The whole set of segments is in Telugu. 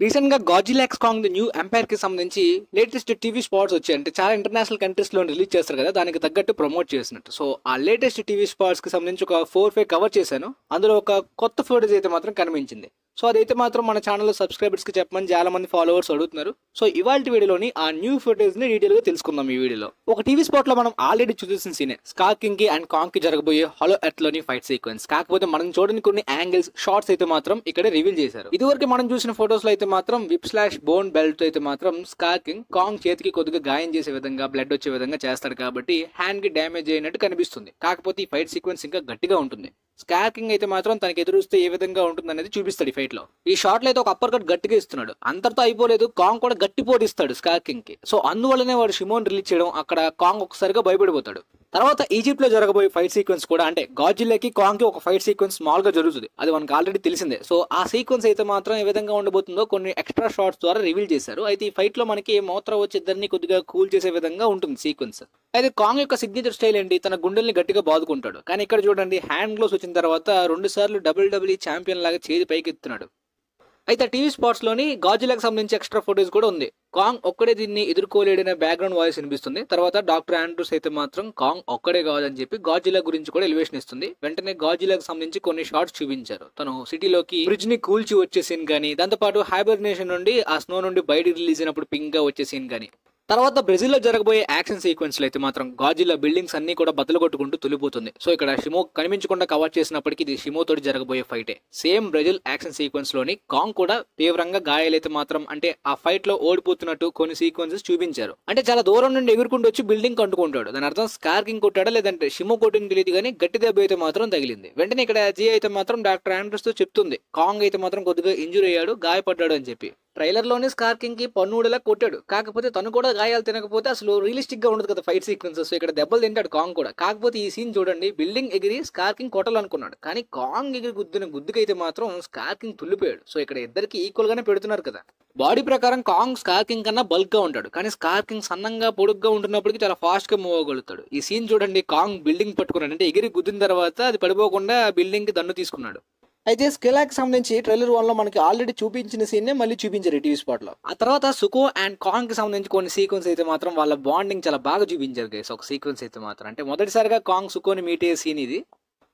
రీసెంట్ గా Godzilla x Kong the new empire కి సంబంధించి లేటెస్ట్ టీవీ స్పాట్స్ వచ్చాయి. అంటే చాలా ఇంటర్నేషనల్ కంట్రీస్ లో రిలీజ్ చేస్తారు కదా, దానికి తగ్గట్టు ప్రమోట్ చేసినట్టు. సో ఆ లేటెస్ట్ టీవీ స్పాట్స్ కి సంబంధించి ఒక 4-5 కవర్ చేశాను. అందులో ఒక కొత్త ఫోటోస్ అయితే మాత్రం కనిపించింది. సో అదైతే మాత్రం మన ఛానల్లో సబ్స్క్రైబర్స్ కి చెప్పమని చాలా మంది ఫాలోవర్స్ అడుగుతున్నారు. సో ఇవాళ వీడియోలోని ఆ న్యూ ఫోటోస్ ని డీటెయిల్ గా తెలుసుకుందాం. ఈ వీడియోలో ఒక టీవీ స్పాట్ లో మనం ఆల్రెడీ చూసిన సీనే స్కార్ కింగ్ కి అండ్ కాంగ్ కి జరగబోయే హాలో ఎర్త్ లోని ఫైట్ సీక్వెన్స్. కాకపోతే మనం చూడని కొన్ని యాంగిల్స్, షార్ట్స్ అయితే మాత్రం ఇక్కడ రివీల్ చేశారు. ఇదివరకు మనం చూసిన ఫోటోస్ లో అయితే మాత్రం విప్ స్లాష్ బోన్ బెల్ట్ అయితే మాత్రం స్కార్ కింగ్ కాంగ్ చేతికి కొద్దిగా గాయం చేసే విధంగా, బ్లడ్ వచ్చే విధంగా చేస్తాడు కాబట్టి హ్యాండ్ కి డ్యామేజ్ అయినట్టు కనిపిస్తుంది. కాకపోతే ఈ ఫైట్ సీక్వెన్స్ ఇంకా గట్టిగా ఉంటుంది. స్కార్ కింగ్ అయితే మాత్రం తనకి ఎదురుస్తే ఏ విధంగా ఉంటుంది అనేది చూపిస్తాడు ఈ ఫైట్ లో. ఈ షాట్ లో అయితే ఒక అప్పర్ కట్ గట్టిగా ఇస్తున్నాడు. అంతటితో అయిపోలేదు, కాంగ్ కూడా గట్టి పోటీస్తాడు స్కార్ కింగ్ కి. సో అందువల్లనే వాడు షిమోన్ రిలీజ్ చేయడం, అక్కడ కాంగ్ ఒకసారిగా భయపడిపోతాడు. తర్వాత ఈజిప్ట్ లో జరగబోయే ఫైట్ సీక్వెన్స్ కూడా, అంటే గాడ్జిల్లాకి కాంగ్ కి ఒక ఫైట్ సీక్వెన్స్ స్మాల్ గా జరుగుతుంది. అది మనకు ఆల్రెడీ తెలిసిందే. సో ఆ సీక్వెన్స్ అయితే మాత్రం ఏ విధంగా ఉండబోతుందో కొన్ని ఎక్స్ట్రా షాట్స్ ద్వారా రివీల్ చేశారు. అయితే ఈ ఫైట్ లో మనకి మోత్రా వచ్చి ఇద్దరిని కొద్దిగా కూల్ చేసే విధంగా ఉంటుంది సీక్వెన్స్. అయితే కాంగ్ యొక్క సిగ్నేచర్ స్టైల్ ఏంటి, తన గుండెల్ని గట్టిగా బాదుకుంటాడు. కానీ ఇక్కడ చూడండి, హ్యాండ్ గ్లోవ్స్ వచ్చిన తర్వాత 2 సార్లు WWE ఛాంపియన్ లాగా చేతి పైకి ఎత్తున్నాడు. అయితే టీవీ స్పాట్స్ లోని గాడ్జిల్లాకి సంబంధించి ఎక్స్ట్రా ఫోటోస్ కూడా ఉంది. కాంగ్ ఒక్కడే దీన్ని ఎదుర్కోలేడనే బ్యాక్గ్రౌండ్ వాయిస్ వినిపిస్తుంది. తర్వాత డాక్టర్ ఆండ్రూస్ అయితే మాత్రం కాంగ్ ఒక్కడే కావాలని చెప్పి గాడ్జిల్లా గురించి కూడా ఎలివేషన్ ఇస్తుంది. వెంటనే గాడ్జిల్లాకి సంబంధించి కొన్ని షార్ట్స్ చూపించారు. తను సిటీలోకి బ్రిడ్జ్ ని కూల్చి వచ్చే సీన్ గానీ, దాంతోపాటు హైబర్నేషన్ నుండి ఆ స్నో నుండి బయటికి రిలీజ్ అయినప్పుడు పింక్ గా వచ్చే సీన్ గానీ, తర్వాత బ్రెజిల్ లో జరగబోయే యాక్షన్ సీక్వెన్స్ లో అయితే మాత్రం గాడ్జిల్లా బిల్డింగ్స్ అన్ని కూడా బద్దలు కొట్టుకుంటూ తొలిపోతుంది. సో ఇక్కడ షిమో కనిపించకుండా కవర్ చేసినప్పటికీ ఇది షిమో తోటి జరగబోయే ఫైటే. సేమ్ బ్రెజిల్ యాక్షన్ సీక్వెన్స్ లోని కాంగ్ కూడా తీవ్రంగా గాయాలైతే మాత్రం, అంటే ఆ ఫైట్ లో ఓడిపోతున్నట్టు కొన్ని సీక్వెన్సెస్ చూపించారు. అంటే చాలా దూరం నుండి ఎగురుకుంటూ వచ్చి బిల్డింగ్ కంటుకుంటాడు. దాని అర్థం స్కార్ కింగ్ కొట్టాడా లేదంటే షిమో కొట్టింది తెలియదు, కానీ గట్టి దెబ్బ అయితే మాత్రం తగిలింది. వెంటనే ఇక్కడ జీ అయితే మాత్రం డాక్టర్ ఆండ్రూస్ తో చెప్తుంది కాంగ్ అయితే మాత్రం కొద్దిగా ఇంజూరీ అయ్యాడు, గాయపడ్డాడు అని చెప్పి. ట్రైలర్ లోనే స్కార్ కింగ్ కి పన్నుడలా కొట్టాడు. కాకపోతే తను కూడా గాయాలు తినకపోతే అసలు రియలిస్టిక్ గా ఉండదు కదా ఫైట్ సీక్వెన్సెస్. ఇక్కడ దెబ్బలు తింటాడు కాంగ్ కూడా. కాకపోతే ఈ సీన్ చూడండి, బిల్డింగ్ ఎగిరి స్కార్ కింగ్ కొట్టాలనుకున్నాడు, కానీ కాంగ్ ఎగిరి గుద్దిన గుద్దుకైతే మాత్రం స్కార్ కింగ్ తుల్లిపోయాడు. సో ఇక్కడ ఇద్దరికి ఈక్వల్ గానే పెడుతున్నారు కదా. బాడీ ప్రకారం కాంగ్ స్కార్ కింగ్ కన్నా బల్క్ గా ఉంటాడు, కానీ స్కార్ కింగ్ సన్నంగా పొడుగ్గా ఉంటున్నప్పటికీ చాలా ఫాస్ట్ గా మూవ్ అవ్వగలుగుతాడు. ఈ సీన్ చూడండి, కాంగ్ బిల్డింగ్ పట్టుకున్నాడు, అంటే ఎగిరి గుద్దిన తర్వాత అది పడిపోకుండా బిల్డింగ్ కి దన్ను తీసుకున్నాడు. అయితే స్కెలాక్ సంబంధించి ట్రైలర్ 1 లో మనకి ఆల్రెడీ చూపించిన సీన్ మళ్ళీ చూపించారు టీవీ స్పాట్ లో. ఆ తర్వాత సుకో అండ్ కాంగ్ కి సంబంధించి కొన్ని సీక్వెన్స్ అయితే మాత్రం వాళ్ళ బాండింగ్ చాలా బాగా చూపించారు గైస్. ఒక సీక్వెన్స్ అయితే మాత్రం, అంటే మొదటిసారిగా కాంగ్ సుకోని మీట్ అయ్యే సీన్ ఇది,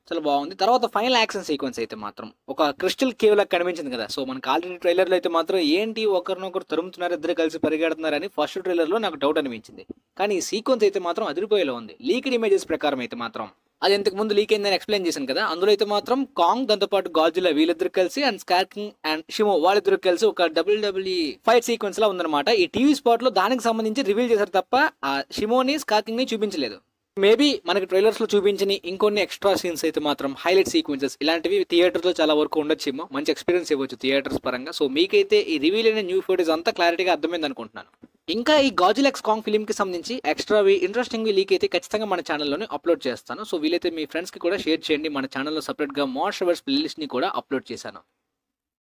చాలా బాగుంది. తర్వాత ఫైనల్ యాక్షన్ సీక్వెన్స్ అయితే మాత్రం ఒక క్రిస్టల్ కేవ్ లాగా కనిపించింది కదా. సో మనకి ఆల్రెడీ ట్రైలర్ లో అయితే మాత్రం ఏంటి ఒకరినొకరు తరుముతున్నారు, ఇద్దరు కలిసి పరిగెడుతున్నారని ఫస్ట్ ట్రైలర్ లో నాకు డౌట్ అనిపించింది. కానీ ఈ సీక్వెన్స్ అయితే మాత్రం అదిరిపోయేలా ఉంది. లీక్డ్ ఇమేజెస్ ప్రకారం అయితే మాత్రం, అది ఇంతకు ముందు లీక్ అయిందని ఎక్స్ప్లెయిన్ చేశాను కదా, అందులో అయితే మాత్రం కాంగ్ దాంతోపాటు గాడ్జిల్లా వీళ్ళిద్దరు కలిసి అండ్ స్కార్ కింగ్ అండ్ షిమో వాళ్ళిద్దరు కలిసి ఒక WWE ఫైట్ సీక్వెన్స్ లా ఉందన్నమాట. ఈ టీవీ స్పాట్ లో దానికి సంబంధించి రివీల్ చేశారు తప్ప ఆ షిమోని స్కార్ కింగ్ ని చూపించలేదు. మేబీ మనకి ట్రైలర్స్ లో చూపించిన ఇంకొన్ని ఎక్స్ట్రా సీన్స్ అయితే మాత్రం హైలైట్ సీక్వెన్సెస్ ఇలాంటివి థియేటర్స్ లో చాలా వరకు ఉండొచ్చేమో, మంచి ఎక్స్పీరియన్స్ ఇవ్వచ్చు థియేటర్స్ పరంగా. సో మీకైతే ఈ రివీల్ అయిన న్యూ ఫోటోస్ అంతా క్లారిటీగా అర్థమైంది అనుకుంటున్నాను. ఇంకా ఈ గాడ్జిల్లా ఎక్స్ కాంగ్ ఫిల్మ్ కి సంబంధించి ఎక్స్ట్రా ఇంట్రెస్టింగ్ లీక్ అయితే ఖచ్చితంగా మన ఛానల్లోనే అప్లోడ్ చేస్తాను. సో వీలైతే మీ ఫ్రెండ్స్ కి కూడా షేర్ చేయండి. మన ఛానల్లో సపరేట్ గా మోస్ట్ అవర్స్ ప్లేలిస్ట్ ని కూడా అప్లోడ్ చేశాను.